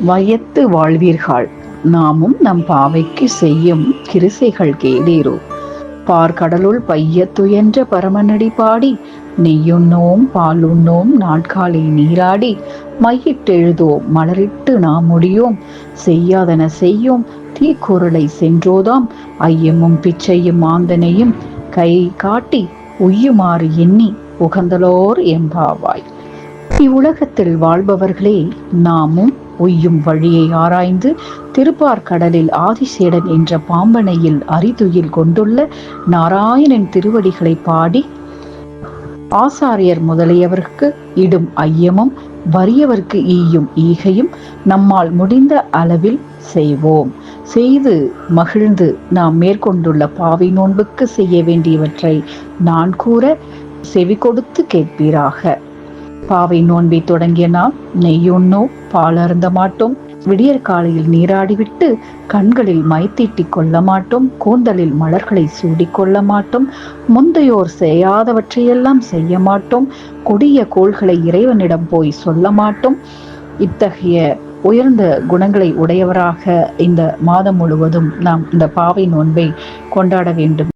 வையத்து வாழ்வீர்கள், நாமும் நம் பாவைக்கு செய்யும் கிருசைகள் கேளீரோ. பார்க்கடலுள் பையத்துயன்ற பரமனடி பாடி, நெய்யுண்ணோம் பாலுண்ணோம் நாட்காலை நீராடி, மையிட்டெழுதோம் மலரிட்டு நாம் முடியோம், செய்யாதன செய்யோம் தீக்குறளை சென்றோதாம், ஐயமும் பிச்சையும் ஆந்தனையும் கை காட்டி உய்யுமாறு எண்ணி உகந்தலோர் எம்பாவாய். இவ்வுலகத்தில் வாழ்பவர்களே, நாமும் உய்யும் வழியை ஆராய்ந்து திருப்பார்கடலில் ஆதிசேடன் என்ற பாம்பனையில் அரிதுயில் கொண்டுள்ள நாராயணன் திருவடிகளை பாடி ஆசாரியர் முதலியவருக்கு இடும் ஐயமும் வறியவர்க்கு ஈயும் ஈகையும் நம்மால் முடிந்த அளவில் செய்வோம். செய்து மகிழ்ந்து நாம் மேற்கொண்டுள்ள பாவை நோன்புக்கு செய்ய வேண்டியவற்றை நான் கூற செவி கொடுத்து கேட்பீராக. பாவை நோன்பை தொடங்கிய நாம் நெய்யுண்ணோம், பால் அருந்த மாட்டோம், விடியற் காலையில் நீராடிவிட்டு கண்களில் மைத்தீட்டிக் கொள்ள மாட்டோம், கூந்தலில் மலர்களை சூடிக்கொள்ள மாட்டோம், முந்தையோர் செய்யாதவற்றையெல்லாம் செய்ய மாட்டோம், கொடிய கோள்களை இறைவனிடம் போய் சொல்ல மாட்டோம். இத்தகைய உயர்ந்த குணங்களை உடையவராக இந்த மாதம் முழுவதும் நாம் இந்த பாவை நோன்பை கொண்டாட வேண்டும்.